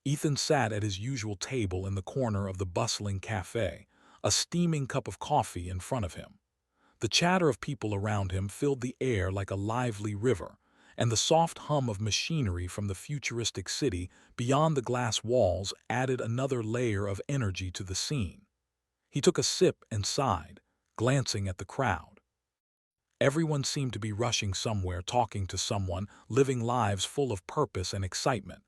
Ethan sat at his usual table in the corner of the bustling cafe, a steaming cup of coffee in front of him. The chatter of people around him filled the air like a lively river, and the soft hum of machinery from the futuristic city beyond the glass walls added another layer of energy to the scene. He took a sip and sighed, glancing at the crowd. Everyone seemed to be rushing somewhere, talking to someone, living lives full of purpose and excitement.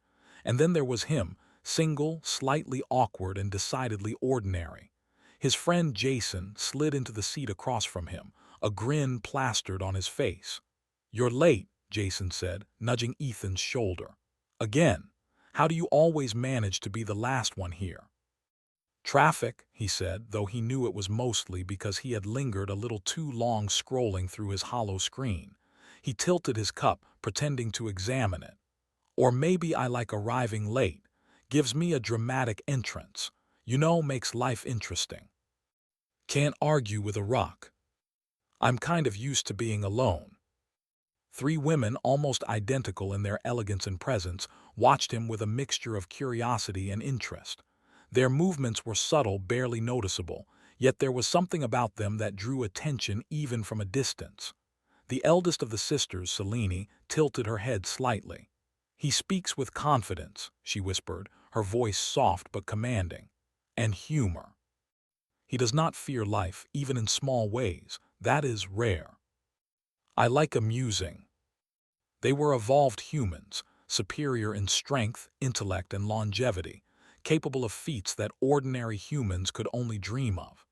And then there was him, single, slightly awkward, and decidedly ordinary. His friend Jason slid into the seat across from him, a grin plastered on his face. "You're late," Jason said, nudging Ethan's shoulder. "Again. How do you always manage to be the last one here?" "Traffic," he said, though he knew it was mostly because he had lingered a little too long scrolling through his hollow screen. He tilted his cup, pretending to examine it. "Or maybe I like arriving late. Gives me a dramatic entrance. Makes life interesting. Can't argue with a rock. I'm kind of used to being alone." Three women, almost identical in their elegance and presence, watched him with a mixture of curiosity and interest. Their movements were subtle, barely noticeable, yet there was something about them that drew attention even from a distance. The eldest of the sisters, Selene, tilted her head slightly. "He speaks with confidence," she whispered, her voice soft but commanding. "And humor. He does not fear life, even in small ways. That is rare. I like amusing." They were evolved humans, superior in strength, intellect, and longevity, capable of feats that ordinary humans could only dream of.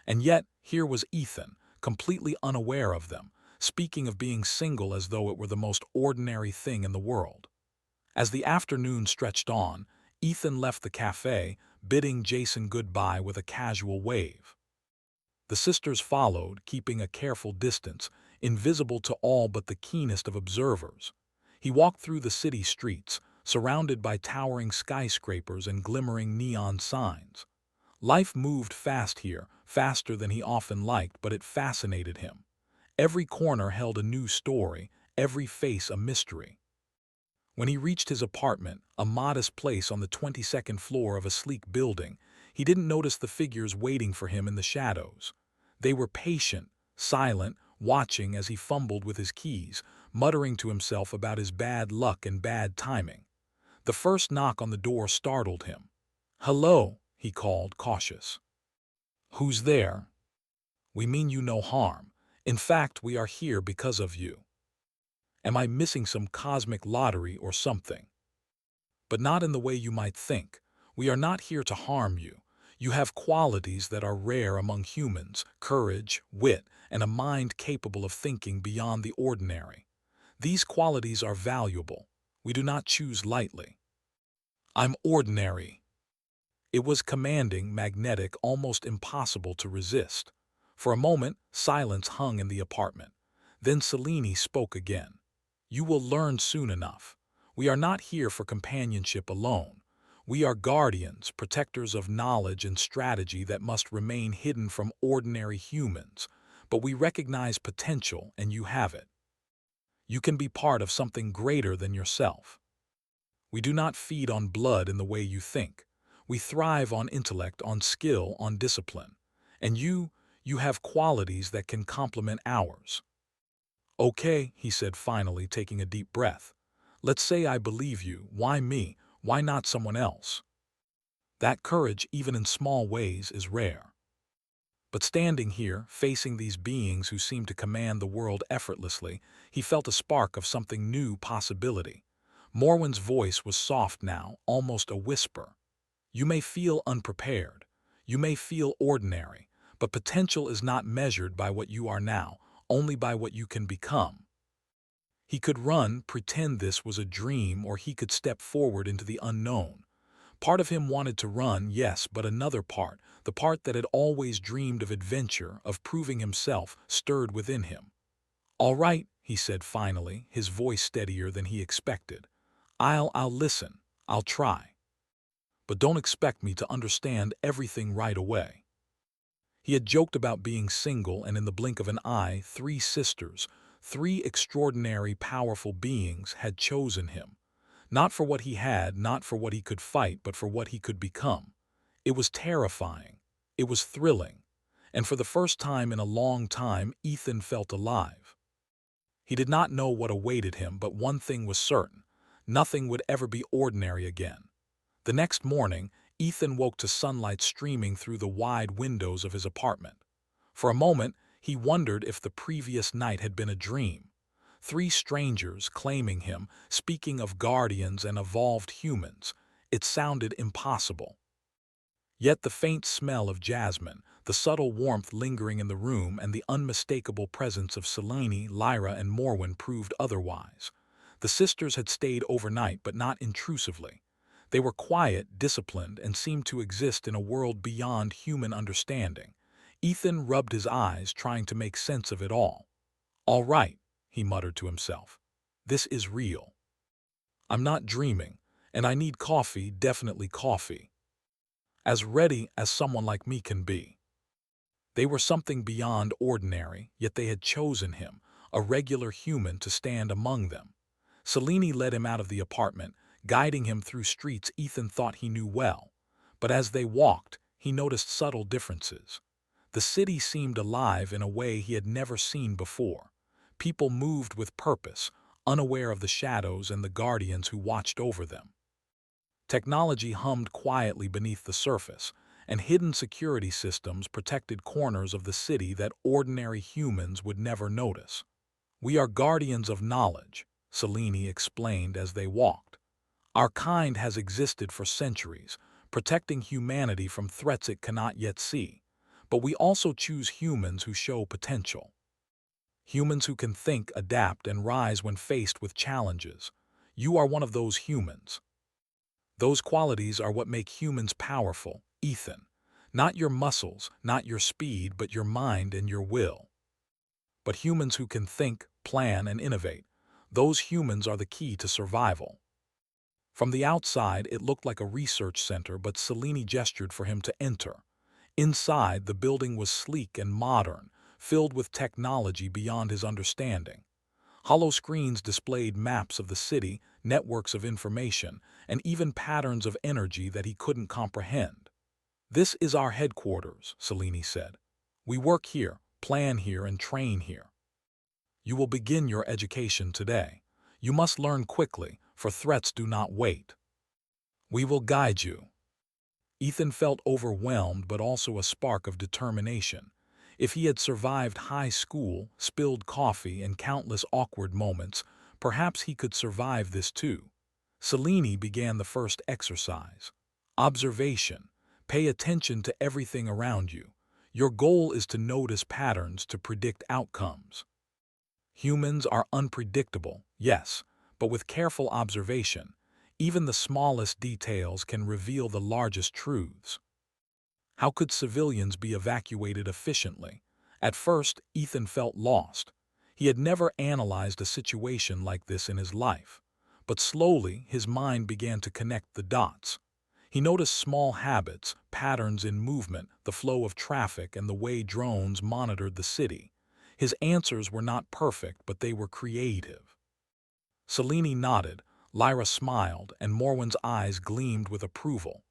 And yet, here was Ethan, completely unaware of them, speaking of being single as though it were the most ordinary thing in the world. As the afternoon stretched on, Ethan left the cafe, bidding Jason goodbye with a casual wave. The sisters followed, keeping a careful distance, invisible to all but the keenest of observers. He walked through the city streets, surrounded by towering skyscrapers and glimmering neon signs. Life moved fast here, faster than he often liked, but it fascinated him. Every corner held a new story, every face a mystery. When he reached his apartment, a modest place on the 22nd floor of a sleek building, he didn't notice the figures waiting for him in the shadows. They were patient, silent, watching as he fumbled with his keys, muttering to himself about his bad luck and bad timing. The first knock on the door startled him. "Hello," he called, cautious. "Who's there?" "We mean you no harm. In fact, we are here because of you." "Am I missing some cosmic lottery or something?" "But not in the way you might think. We are not here to harm you. You have qualities that are rare among humans: courage, wit, and a mind capable of thinking beyond the ordinary. These qualities are valuable. We do not choose lightly." "I'm ordinary." It was commanding, magnetic, almost impossible to resist. For a moment, silence hung in the apartment. Then Selene spoke again. "You will learn soon enough. We are not here for companionship alone. We are guardians, protectors of knowledge and strategy that must remain hidden from ordinary humans. But we recognize potential, and you have it. You can be part of something greater than yourself. We do not feed on blood in the way you think. We thrive on intellect, on skill, on discipline. And you have qualities that can complement ours." "Okay," he said finally, taking a deep breath. "Let's say I believe you. Why me? Why not someone else?" That courage, even in small ways, is rare. But standing here, facing these beings who seemed to command the world effortlessly, he felt a spark of something new, possibility. Morwen's voice was soft now, almost a whisper. "You may feel unprepared. You may feel ordinary, but potential is not measured by what you are now, only by what you can become." He could run, pretend this was a dream, or he could step forward into the unknown. Part of him wanted to run, yes, but another part, the part that had always dreamed of adventure, of proving himself, stirred within him. "All right," he said finally, his voice steadier than he expected. I'll listen. I'll try. But don't expect me to understand everything right away." He had joked about being single, and in the blink of an eye, three sisters, three extraordinary, powerful beings, had chosen him. Not for what he had, not for what he could fight, but for what he could become. It was terrifying. It was thrilling. And for the first time in a long time, Ethan felt alive. He did not know what awaited him, but one thing was certain. Nothing would ever be ordinary again. The next morning, Ethan woke to sunlight streaming through the wide windows of his apartment. For a moment, he wondered if the previous night had been a dream. 3 strangers claiming him, speaking of guardians and evolved humans. It sounded impossible. Yet the faint smell of jasmine, the subtle warmth lingering in the room, and the unmistakable presence of Selene, Lyra, and Morwen proved otherwise. The sisters had stayed overnight, but not intrusively. They were quiet, disciplined, and seemed to exist in a world beyond human understanding. Ethan rubbed his eyes, trying to make sense of it all. "All right," he muttered to himself. "This is real. I'm not dreaming, and I need coffee, definitely coffee. As ready as someone like me can be." They were something beyond ordinary, yet they had chosen him, a regular human, to stand among them. Selene led him out of the apartment, guiding him through streets Ethan thought he knew well. But as they walked, he noticed subtle differences. The city seemed alive in a way he had never seen before. People moved with purpose, unaware of the shadows and the guardians who watched over them. Technology hummed quietly beneath the surface, and hidden security systems protected corners of the city that ordinary humans would never notice. "We are guardians of knowledge," Selene explained as they walked. "Our kind has existed for centuries, protecting humanity from threats it cannot yet see. But we also choose humans who show potential. Humans who can think, adapt, and rise when faced with challenges. You are one of those humans. Those qualities are what make humans powerful, Ethan. Not your muscles, not your speed, but your mind and your will. But humans who can think, plan, and innovate. Those humans are the key to survival." From the outside, it looked like a research center, but Selene gestured for him to enter. Inside, the building was sleek and modern, filled with technology beyond his understanding. Hollow screens displayed maps of the city, networks of information, and even patterns of energy that he couldn't comprehend. "This is our headquarters," Selene said. "We work here, plan here, and train here. You will begin your education today. You must learn quickly, for threats do not wait. We will guide you." Ethan felt overwhelmed, but also a spark of determination. If he had survived high school, spilled coffee, and countless awkward moments, perhaps he could survive this too. Selene began the first exercise. Observation. Pay attention to everything around you. Your goal is to notice patterns, to predict outcomes. Humans are unpredictable, yes, but with careful observation, even the smallest details can reveal the largest truths. How could civilians be evacuated efficiently? At first, Ethan felt lost. He had never analyzed a situation like this in his life. But slowly, his mind began to connect the dots. He noticed small habits, patterns in movement, the flow of traffic, and the way drones monitored the city. His answers were not perfect, but they were creative. Selene nodded, Lyra smiled, and Morwen's eyes gleamed with approval.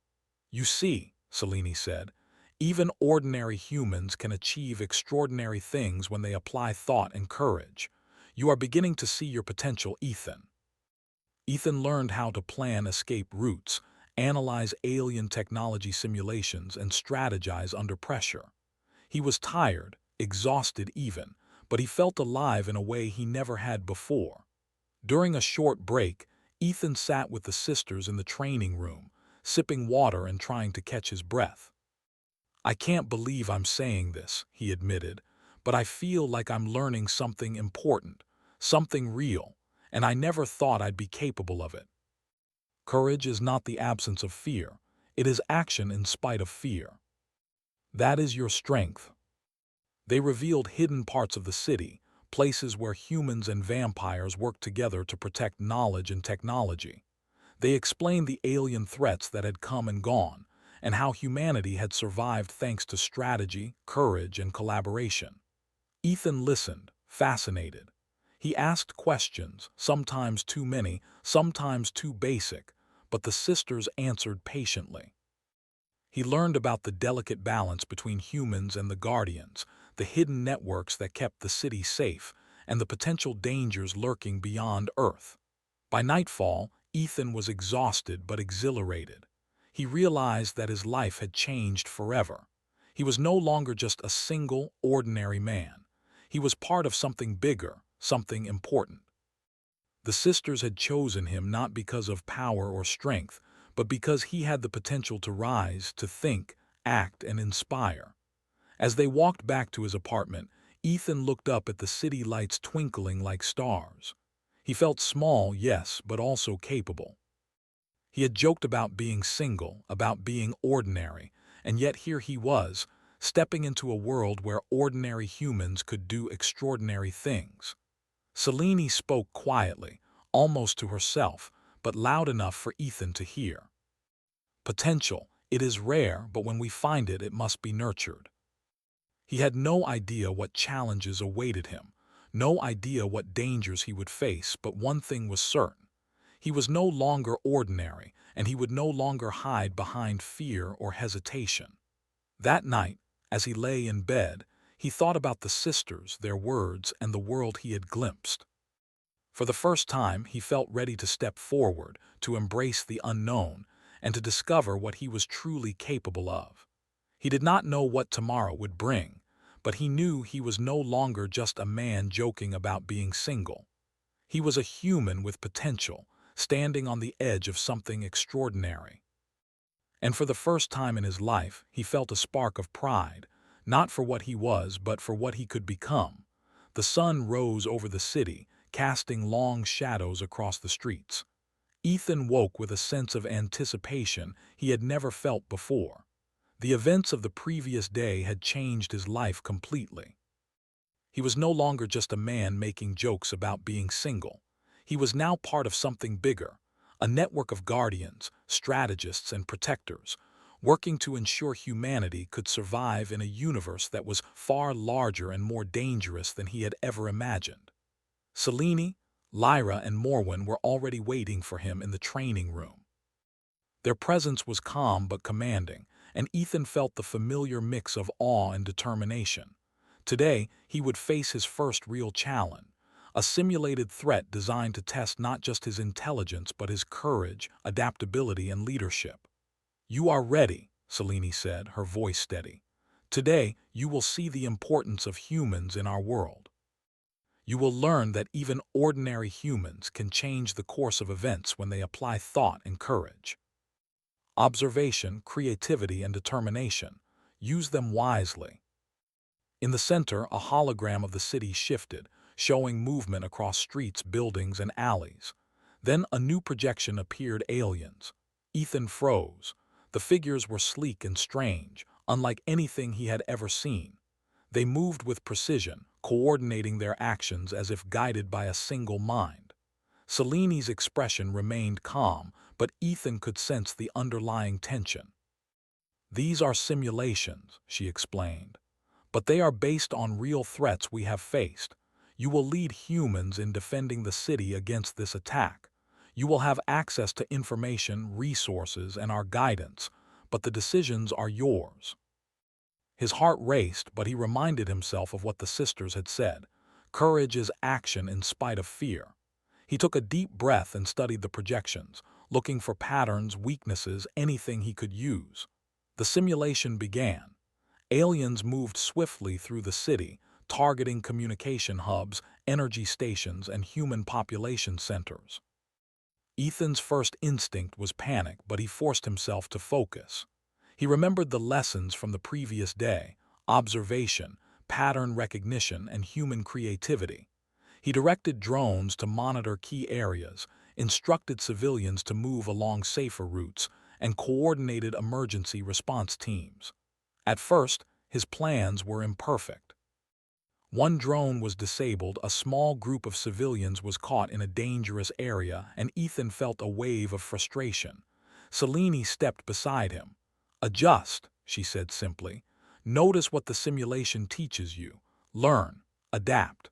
"You see," Selene said, "even ordinary humans can achieve extraordinary things when they apply thought and courage. You are beginning to see your potential, Ethan." Ethan learned how to plan escape routes, analyze alien technology simulations, and strategize under pressure. He was tired, exhausted even, but he felt alive in a way he never had before. During a short break, Ethan sat with the sisters in the training room, sipping water and trying to catch his breath. "I can't believe I'm saying this," he admitted, "but I feel like I'm learning something important, something real, and I never thought I'd be capable of it. Courage is not the absence of fear, it is action in spite of fear. That is your strength." They revealed hidden parts of the city, places where humans and vampires worked together to protect knowledge and technology. They explained the alien threats that had come and gone, and how humanity had survived thanks to strategy, courage, and collaboration. Ethan listened, fascinated. He asked questions, sometimes too many, sometimes too basic, but the sisters answered patiently. He learned about the delicate balance between humans and the Guardians, the hidden networks that kept the city safe, and the potential dangers lurking beyond Earth. By nightfall, Ethan was exhausted but exhilarated. He realized that his life had changed forever. He was no longer just a single, ordinary man. He was part of something bigger, something important. The sisters had chosen him not because of power or strength, but because he had the potential to rise, to think, act, and inspire. As they walked back to his apartment, Ethan looked up at the city lights twinkling like stars. He felt small, yes, but also capable. He had joked about being single, about being ordinary, and yet here he was, stepping into a world where ordinary humans could do extraordinary things. Selene spoke quietly, almost to herself, but loud enough for Ethan to hear. Potential, it is rare, but when we find it, it must be nurtured. He had no idea what challenges awaited him, no idea what dangers he would face, but one thing was certain. He was no longer ordinary, and he would no longer hide behind fear or hesitation. That night, as he lay in bed, he thought about the sisters, their words, and the world he had glimpsed. For the first time, he felt ready to step forward, to embrace the unknown, and to discover what he was truly capable of. He did not know what tomorrow would bring, but he knew he was no longer just a man joking about being single. He was a human with potential, standing on the edge of something extraordinary. And for the first time in his life, he felt a spark of pride, not for what he was, but for what he could become. The sun rose over the city, casting long shadows across the streets. Ethan woke with a sense of anticipation he had never felt before. The events of the previous day had changed his life completely. He was no longer just a man making jokes about being single. He was now part of something bigger, a network of guardians, strategists, and protectors, working to ensure humanity could survive in a universe that was far larger and more dangerous than he had ever imagined. Selene, Lyra, and Morwen were already waiting for him in the training room. Their presence was calm but commanding, and Ethan felt the familiar mix of awe and determination. Today, he would face his first real challenge, a simulated threat designed to test not just his intelligence but his courage, adaptability, and leadership. "You are ready," Selene said, her voice steady. "Today, you will see the importance of humans in our world. You will learn that even ordinary humans can change the course of events when they apply thought and courage. Observation, creativity, and determination. Use them wisely." In the center, a hologram of the city shifted, showing movement across streets, buildings, and alleys. Then a new projection appeared: aliens. Ethan froze. The figures were sleek and strange, unlike anything he had ever seen. They moved with precision, coordinating their actions as if guided by a single mind. Selene's expression remained calm, but Ethan could sense the underlying tension. "These are simulations," she explained, "but they are based on real threats we have faced. You will lead humans in defending the city against this attack. You will have access to information, resources, and our guidance, but the decisions are yours." His heart raced, but he reminded himself of what the sisters had said. Courage is action in spite of fear. He took a deep breath and studied the projections, looking for patterns, weaknesses, anything he could use. The simulation began. Aliens moved swiftly through the city, targeting communication hubs, energy stations, and human population centers. Ethan's first instinct was panic, but he forced himself to focus. He remembered the lessons from the previous day: observation, pattern recognition, and human creativity. He directed drones to monitor key areas, instructed civilians to move along safer routes, and coordinated emergency response teams. At first, his plans were imperfect. One drone was disabled, a small group of civilians was caught in a dangerous area, and Ethan felt a wave of frustration. Selene stepped beside him. "Adjust," she said simply. "Notice what the simulation teaches you. Learn. Adapt."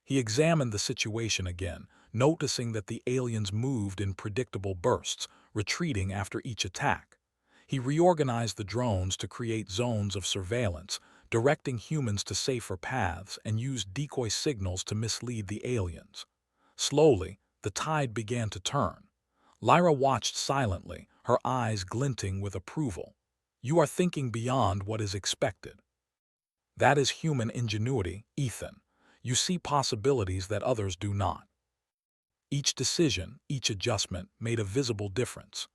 He examined the situation again, noticing that the aliens moved in predictable bursts, retreating after each attack. He reorganized the drones to create zones of surveillance, directing humans to safer paths, and used decoy signals to mislead the aliens. Slowly, the tide began to turn. Lyra watched silently, her eyes glinting with approval. "You are thinking beyond what is expected. That is human ingenuity, Ethan. You see possibilities that others do not." Each decision, each adjustment made a visible difference.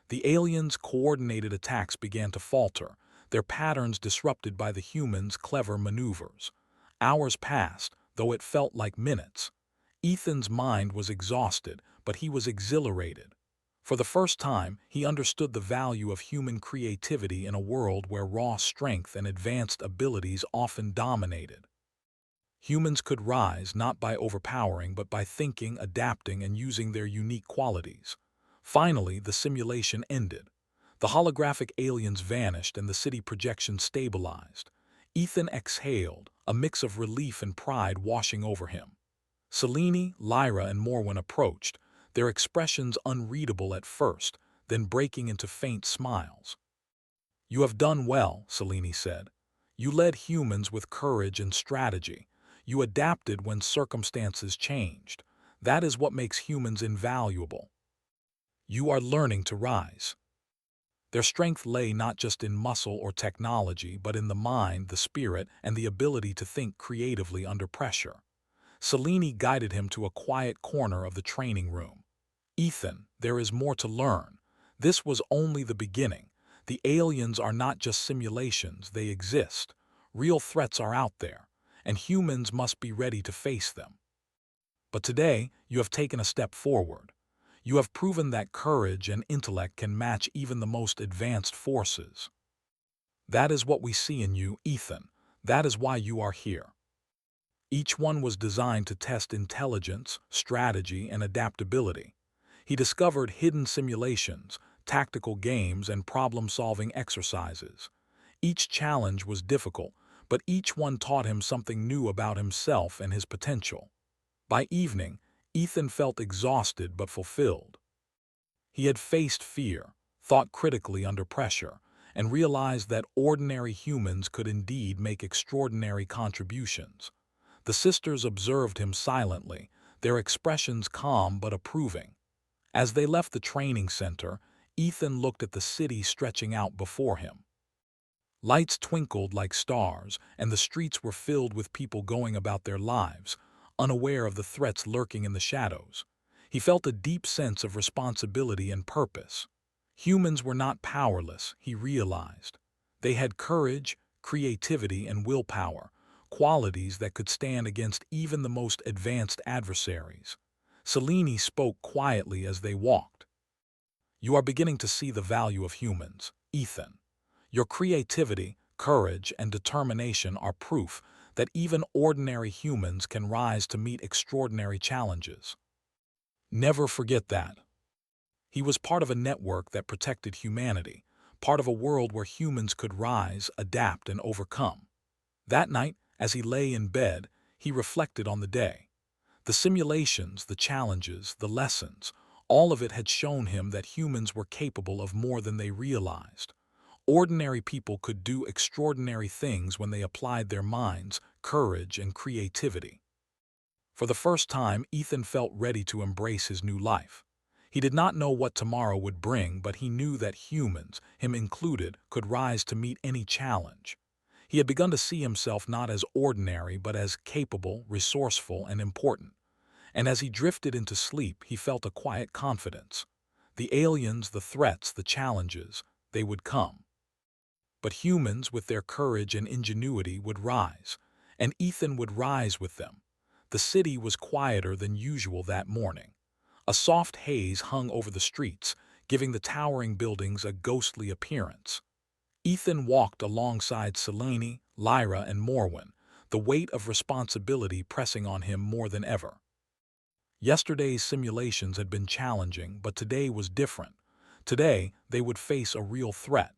The aliens' coordinated attacks began to falter, their patterns disrupted by the humans' clever maneuvers. Hours passed, though it felt like minutes. Ethan's mind was exhausted, but he was exhilarated. For the first time, he understood the value of human creativity in a world where raw strength and advanced abilities often dominated. Humans could rise not by overpowering but by thinking, adapting, and using their unique qualities. Finally, the simulation ended. The holographic aliens vanished and the city projection stabilized. Ethan exhaled, a mix of relief and pride washing over him. Selene, Lyra, and Morwen approached, their expressions unreadable at first, then breaking into faint smiles. "You have done well," Selene said. "You led humans with courage and strategy. You adapted when circumstances changed. That is what makes humans invaluable. You are learning to rise." Their strength lay not just in muscle or technology, but in the mind, the spirit, and the ability to think creatively under pressure. Selene guided him to a quiet corner of the training room. "Ethan, there is more to learn. This was only the beginning. The aliens are not just simulations, they exist. Real threats are out there, and humans must be ready to face them. But today, you have taken a step forward. You have proven that courage and intellect can match even the most advanced forces. That is what we see in you, Ethan. That is why you are here." Each one was designed to test intelligence, strategy, and adaptability. He discovered hidden simulations, tactical games, and problem-solving exercises. Each challenge was difficult, but each one taught him something new about himself and his potential. By evening, Ethan felt exhausted but fulfilled. He had faced fear, thought critically under pressure, and realized that ordinary humans could indeed make extraordinary contributions. The sisters observed him silently, their expressions calm but approving. As they left the training center, Ethan looked at the city stretching out before him. Lights twinkled like stars, and the streets were filled with people going about their lives, unaware of the threats lurking in the shadows. He felt a deep sense of responsibility and purpose. Humans were not powerless, he realized. They had courage, creativity, and willpower, qualities that could stand against even the most advanced adversaries. Selene spoke quietly as they walked. "You are beginning to see the value of humans, Ethan. Your creativity, courage, and determination are proof that even ordinary humans can rise to meet extraordinary challenges. Never forget that." He was part of a network that protected humanity, part of a world where humans could rise, adapt, and overcome. That night, as he lay in bed, he reflected on the day. The simulations, the challenges, the lessons, all of it had shown him that humans were capable of more than they realized. Ordinary people could do extraordinary things when they applied their minds, courage, and creativity. For the first time, Ethan felt ready to embrace his new life. He did not know what tomorrow would bring, but he knew that humans, him included, could rise to meet any challenge. He had begun to see himself not as ordinary, but as capable, resourceful, and important. And as he drifted into sleep, he felt a quiet confidence. The aliens, the threats, the challenges, they would come. But humans, with their courage and ingenuity, would rise, and Ethan would rise with them. The city was quieter than usual that morning. A soft haze hung over the streets, giving the towering buildings a ghostly appearance. Ethan walked alongside Selene, Lyra, and Morwen, the weight of responsibility pressing on him more than ever. Yesterday's simulations had been challenging, but today was different. Today, they would face a real threat.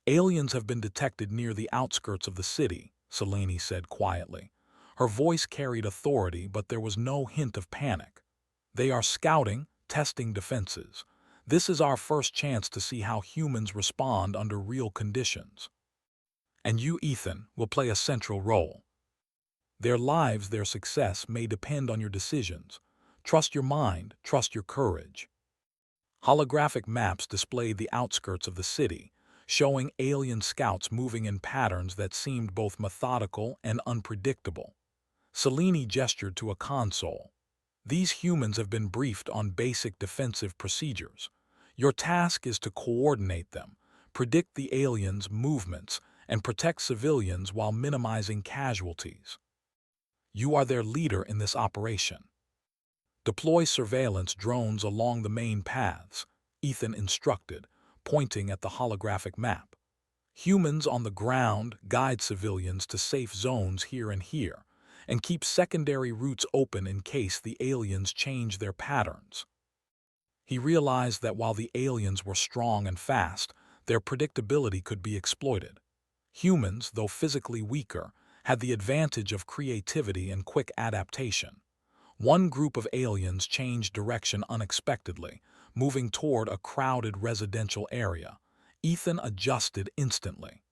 "Aliens have been detected near the outskirts of the city," Selene said quietly. Her voice carried authority, but there was no hint of panic. "They are scouting, testing defenses. This is our first chance to see how humans respond under real conditions. And you, Ethan, will play a central role. Their lives, their success may depend on your decisions. Trust your mind, trust your courage." Holographic maps displayed the outskirts of the city, showing alien scouts moving in patterns that seemed both methodical and unpredictable. Selene gestured to a console. "These humans have been briefed on basic defensive procedures. Your task is to coordinate them, predict the aliens' movements, and protect civilians while minimizing casualties. You are their leader in this operation. Deploy surveillance drones along the main paths," Ethan instructed, pointing at the holographic map. "Humans on the ground guide civilians to safe zones here and here, and keep secondary routes open in case the aliens change their patterns." He realized that while the aliens were strong and fast, their predictability could be exploited. Humans, though physically weaker, had the advantage of creativity and quick adaptation. One group of aliens changed direction unexpectedly, moving toward a crowded residential area. Ethan adjusted instantly.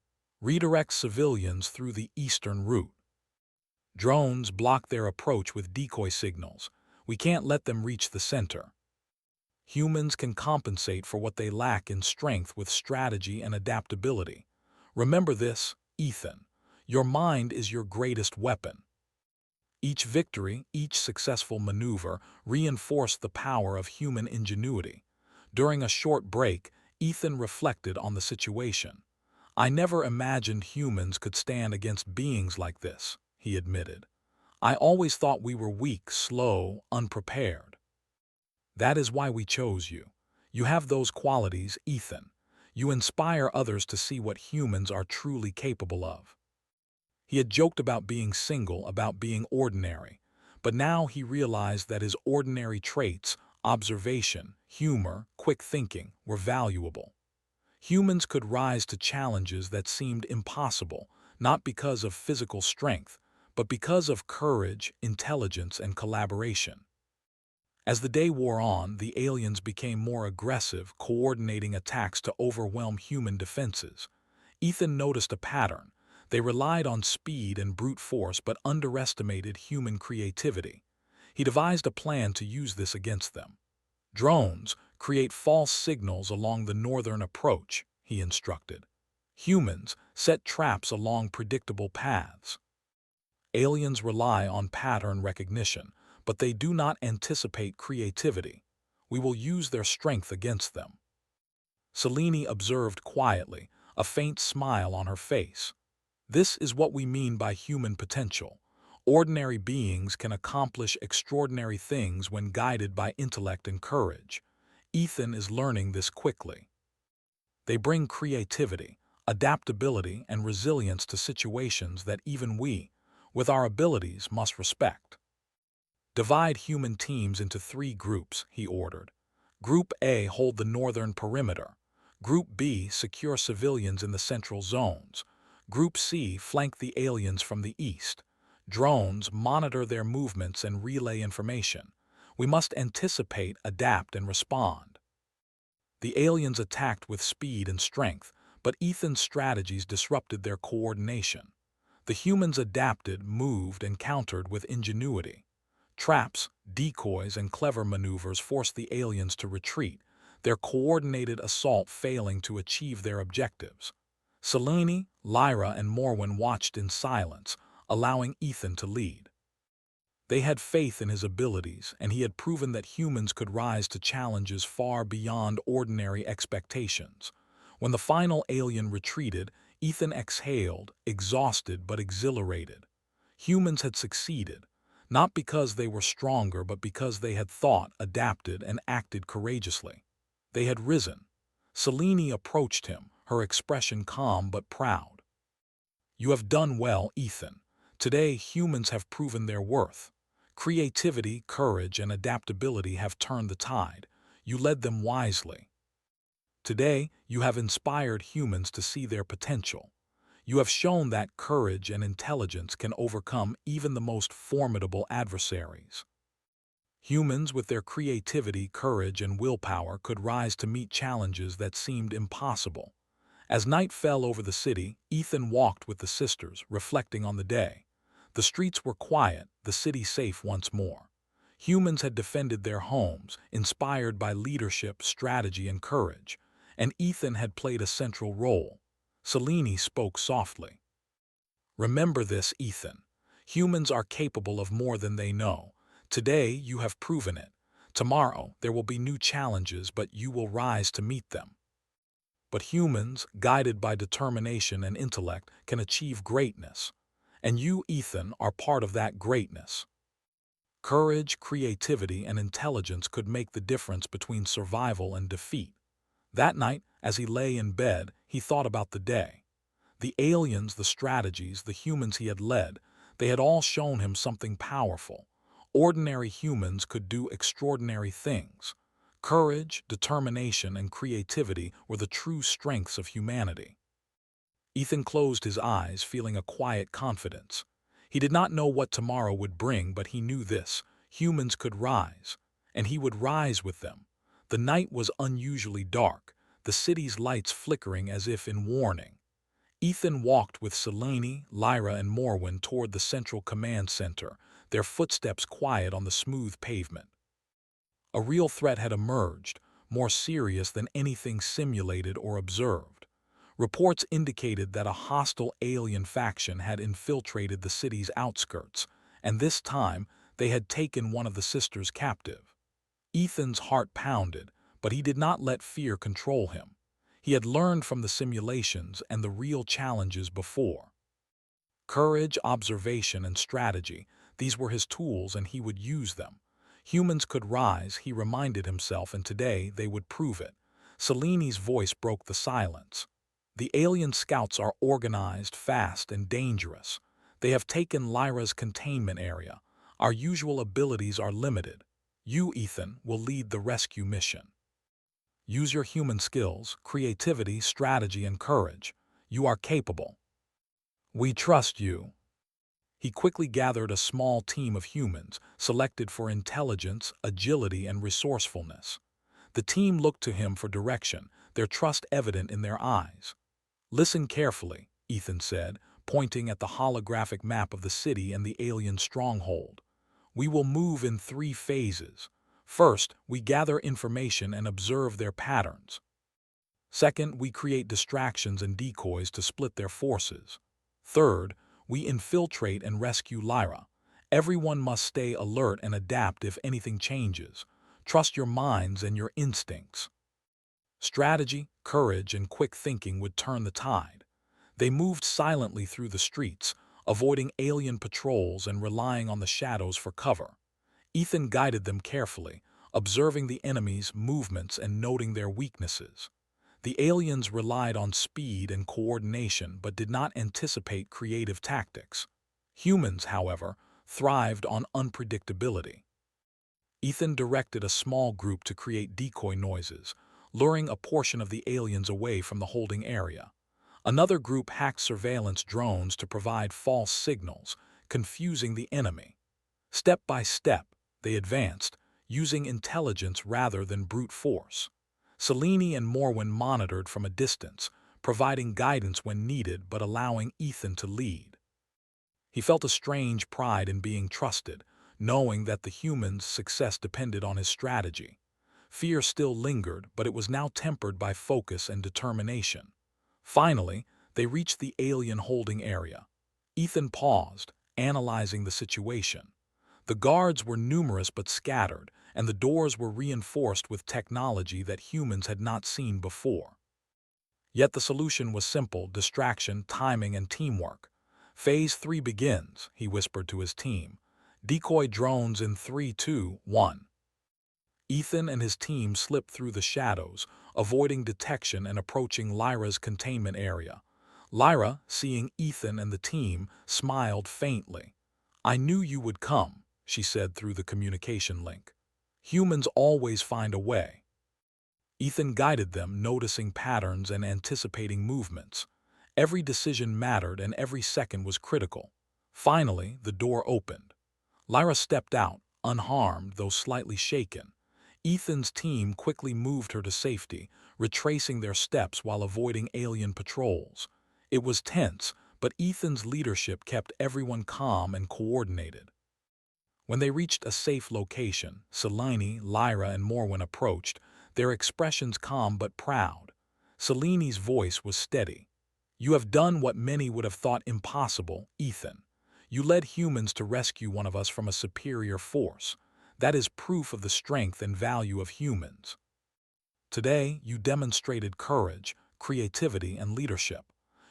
"Redirect civilians through the eastern route. Drones block their approach with decoy signals. We can't let them reach the center. Humans can compensate for what they lack in strength with strategy and adaptability. Remember this, Ethan. Your mind is your greatest weapon." Each victory, each successful maneuver reinforced the power of human ingenuity. During a short break, Ethan reflected on the situation. "I never imagined humans could stand against beings like this," he admitted. "I always thought we were weak, slow, unprepared. That is why we chose you. You have those qualities, Ethan. You inspire others to see what humans are truly capable of." He had joked about being single, about being ordinary, but now he realized that his ordinary traits, observation, humor, quick thinking, were valuable. Humans could rise to challenges that seemed impossible, not because of physical strength, but because of courage, intelligence, and collaboration. As the day wore on, the aliens became more aggressive, coordinating attacks to overwhelm human defenses. Ethan noticed a pattern. They relied on speed and brute force but underestimated human creativity. He devised a plan to use this against them. "Drones create false signals along the northern approach," he instructed. "Humans set traps along predictable paths. Aliens rely on pattern recognition, but they do not anticipate creativity. We will use their strength against them." Selene observed quietly, a faint smile on her face. "This is what we mean by human potential. Ordinary beings can accomplish extraordinary things when guided by intellect and courage. Ethan is learning this quickly. They bring creativity, adaptability, and resilience to situations that even we, with our abilities, must respect. Divide human teams into 3 groups," he ordered. "Group A hold the northern perimeter. Group B secure civilians in the central zones. Group C flank the aliens from the east. Drones monitor their movements and relay information. We must anticipate, adapt, and respond." The aliens attacked with speed and strength, but Ethan's strategies disrupted their coordination. The humans adapted, moved, and countered with ingenuity. Traps, decoys, and clever maneuvers forced the aliens to retreat, their coordinated assault failing to achieve their objectives. Selene, Lyra, and Morwen watched in silence, allowing Ethan to lead. They had faith in his abilities, and he had proven that humans could rise to challenges far beyond ordinary expectations. When the final alien retreated, Ethan exhaled, exhausted but exhilarated. Humans had succeeded, not because they were stronger, but because they had thought, adapted, and acted courageously. They had risen. Selene approached him, her expression calm but proud. "You have done well, Ethan. Today, humans have proven their worth. Creativity, courage, and adaptability have turned the tide. You led them wisely. Today, you have inspired humans to see their potential. You have shown that courage and intelligence can overcome even the most formidable adversaries. Humans with their creativity, courage, and willpower could rise to meet challenges that seemed impossible. As night fell over the city, Ethan walked with the sisters, reflecting on the day. The streets were quiet, the city safe once more. Humans had defended their homes, inspired by leadership, strategy, and courage, and Ethan had played a central role. Selene spoke softly. Remember this, Ethan. Humans are capable of more than they know. Today, you have proven it. Tomorrow, there will be new challenges, but you will rise to meet them. But humans, guided by determination and intellect, can achieve greatness. And you, Ethan, are part of that greatness. Courage, creativity, and intelligence could make the difference between survival and defeat. That night, as he lay in bed, he thought about the day. The aliens, the strategies, the humans he had led, they had all shown him something powerful. Ordinary humans could do extraordinary things. Courage, determination, and creativity were the true strengths of humanity. Ethan closed his eyes, feeling a quiet confidence. He did not know what tomorrow would bring, but he knew this: humans could rise, and he would rise with them. The night was unusually dark, the city's lights flickering as if in warning. Ethan walked with Selene, Lyra, and Morwen toward the central command center, their footsteps quiet on the smooth pavement. A real threat had emerged, more serious than anything simulated or observed. Reports indicated that a hostile alien faction had infiltrated the city's outskirts, and this time they had taken one of the sisters captive. Ethan's heart pounded, but he did not let fear control him. He had learned from the simulations and the real challenges before. Courage, observation, and strategy, these were his tools, and he would use them. Humans could rise, he reminded himself, and today they would prove it. Selene's voice broke the silence. The alien scouts are organized, fast, and dangerous. They have taken Lyra's containment area. Our usual abilities are limited. You, Ethan, will lead the rescue mission. Use your human skills, creativity, strategy, and courage. You are capable. We trust you. He quickly gathered a small team of humans, selected for intelligence, agility, and resourcefulness. The team looked to him for direction, their trust evident in their eyes. Listen carefully, Ethan said, pointing at the holographic map of the city and the alien stronghold. We will move in 3 phases. First, we gather information and observe their patterns. Second, we create distractions and decoys to split their forces. Third, we infiltrate and rescue Lyra. Everyone must stay alert and adapt if anything changes. Trust your minds and your instincts. Strategy, courage, and quick thinking would turn the tide. They moved silently through the streets, avoiding alien patrols and relying on the shadows for cover. Ethan guided them carefully, observing the enemy's movements and noting their weaknesses. The aliens relied on speed and coordination but did not anticipate creative tactics. Humans, however, thrived on unpredictability. Ethan directed a small group to create decoy noises, luring a portion of the aliens away from the holding area. Another group hacked surveillance drones to provide false signals, confusing the enemy. Step by step, they advanced, using intelligence rather than brute force. Selene and Morwen monitored from a distance, providing guidance when needed but allowing Ethan to lead. He felt a strange pride in being trusted, knowing that the humans' success depended on his strategy. Fear still lingered, but it was now tempered by focus and determination. Finally, they reached the alien holding area. Ethan paused, analyzing the situation. The guards were numerous but scattered, and the doors were reinforced with technology that humans had not seen before. Yet the solution was simple: distraction, timing, and teamwork. Phase 3 begins, he whispered to his team. Decoy drones in 3, 2, 1. Ethan and his team slipped through the shadows, avoiding detection and approaching Lyra's containment area. Lyra, seeing Ethan and the team, smiled faintly. I knew you would come, she said through the communication link. Humans always find a way. Ethan guided them, noticing patterns and anticipating movements. Every decision mattered and every second was critical. Finally, the door opened. Lyra stepped out, unharmed though slightly shaken. Ethan's team quickly moved her to safety, retracing their steps while avoiding alien patrols. It was tense, but Ethan's leadership kept everyone calm and coordinated. When they reached a safe location, Selene, Lyra, and Morwen approached, their expressions calm but proud. Selene's voice was steady. "You have done what many would have thought impossible, Ethan. You led humans to rescue one of us from a superior force. That is proof of the strength and value of humans. Today, you demonstrated courage, creativity, and leadership.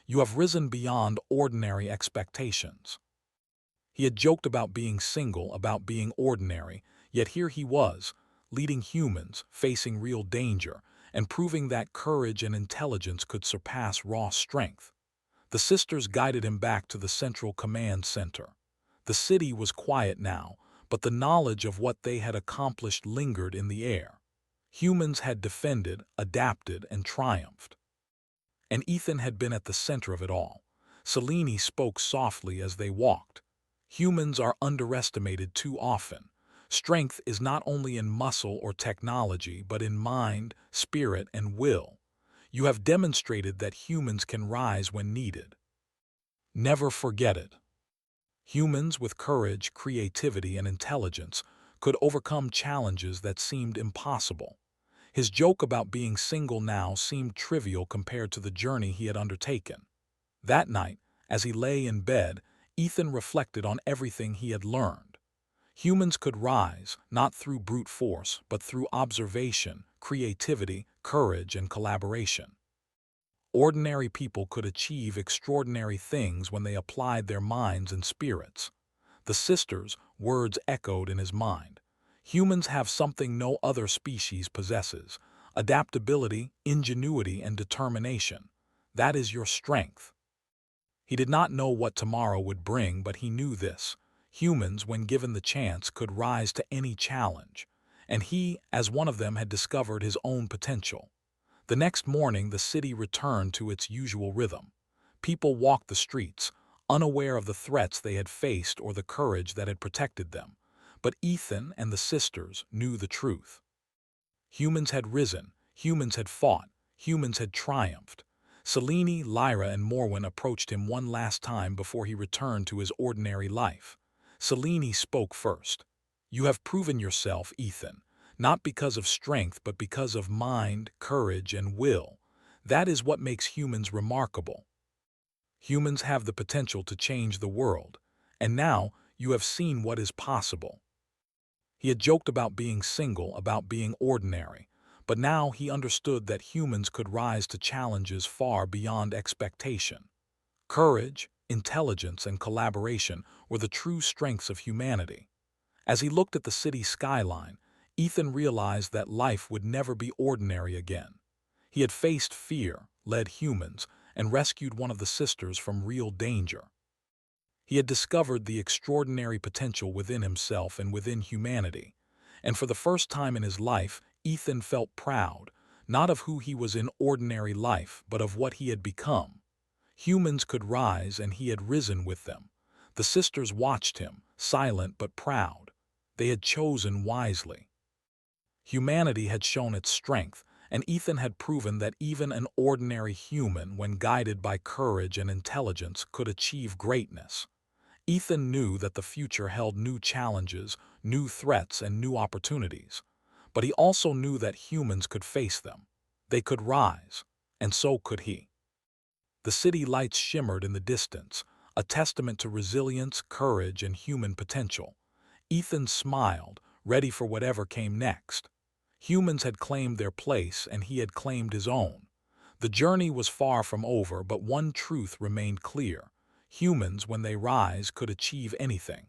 You have risen beyond ordinary expectations." He had joked about being single, about being ordinary, yet here he was, leading humans, facing real danger, and proving that courage and intelligence could surpass raw strength. The sisters guided him back to the central command center. The city was quiet now, but the knowledge of what they had accomplished lingered in the air. Humans had defended, adapted, and triumphed. And Ethan had been at the center of it all. Selene spoke softly as they walked. "Humans are underestimated too often. Strength is not only in muscle or technology, but in mind, spirit, and will. You have demonstrated that humans can rise when needed. Never forget it." Humans with courage, creativity, and intelligence could overcome challenges that seemed impossible. His joke about being single now seemed trivial compared to the journey he had undertaken. That night, as he lay in bed, Ethan reflected on everything he had learned. Humans could rise, not through brute force, but through observation, creativity, courage, and collaboration. Ordinary people could achieve extraordinary things when they applied their minds and spirits. The sisters' words echoed in his mind. Humans have something no other species possesses: adaptability, ingenuity, and determination. That is your strength. He did not know what tomorrow would bring, but he knew this: humans, when given the chance, could rise to any challenge. And he, as one of them, had discovered his own potential. The next morning, the city returned to its usual rhythm. People walked the streets, unaware of the threats they had faced or the courage that had protected them. But Ethan and the sisters knew the truth. Humans had risen, humans had fought, humans had triumphed. Selene, Lyra, and Morwen approached him one last time before he returned to his ordinary life. Selene spoke first. "You have proven yourself, Ethan, not because of strength but because of mind, courage, and will. That is what makes humans remarkable. Humans have the potential to change the world, and now you have seen what is possible." He had joked about being single, about being ordinary, but now he understood that humans could rise to challenges far beyond expectation. Courage, intelligence, and collaboration were the true strengths of humanity. As he looked at the city skyline, Ethan realized that life would never be ordinary again. He had faced fear, led humans, and rescued one of the sisters from real danger. He had discovered the extraordinary potential within himself and within humanity, and for the first time in his life, Ethan felt proud, not of who he was in ordinary life, but of what he had become. Humans could rise, and he had risen with them. The sisters watched him, silent but proud. They had chosen wisely. Humanity had shown its strength, and Ethan had proven that even an ordinary human, when guided by courage and intelligence, could achieve greatness. Ethan knew that the future held new challenges, new threats, and new opportunities. But he also knew that humans could face them. They could rise, and so could he. The city lights shimmered in the distance, a testament to resilience, courage, and human potential. Ethan smiled, ready for whatever came next. Humans had claimed their place, and he had claimed his own. The journey was far from over, but one truth remained clear: humans, when they rise, could achieve anything.